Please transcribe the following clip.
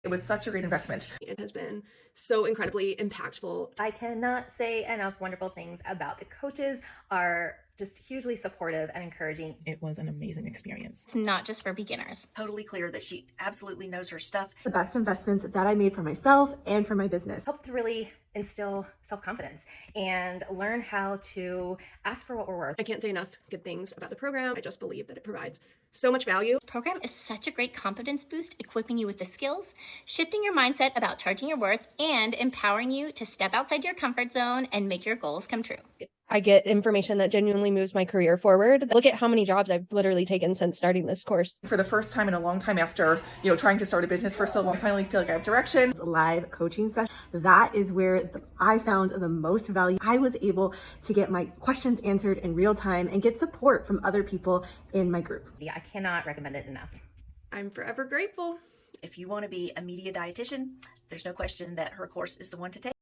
It was such a great investment. It has been so incredibly impactful. I cannot say enough wonderful things about the coaches. Are just hugely supportive and encouraging. It was an amazing experience. It's not just for beginners. Totally clear that she absolutely knows her stuff. The best investments that I made for myself and for my business. Helped to really instill self-confidence and learn how to ask for what we're worth. I can't say enough good things about the program. I just believe that it provides so much value. The program is such a great confidence boost, equipping you with the skills, shifting your mindset about charging your worth, and empowering you to step outside your comfort zone and make your goals come true. I get information that genuinely moves my career forward. Look at how many jobs I've literally taken since starting this course. For the first time in a long time after, trying to start a business for so long, I finally feel like I have direction. Live coaching session. That is where I found the most value. I was able to get my questions answered in real time and get support from other people in my group. Yeah, I cannot recommend it enough. I'm forever grateful. If you want to be a media dietitian, there's no question that her course is the one to take.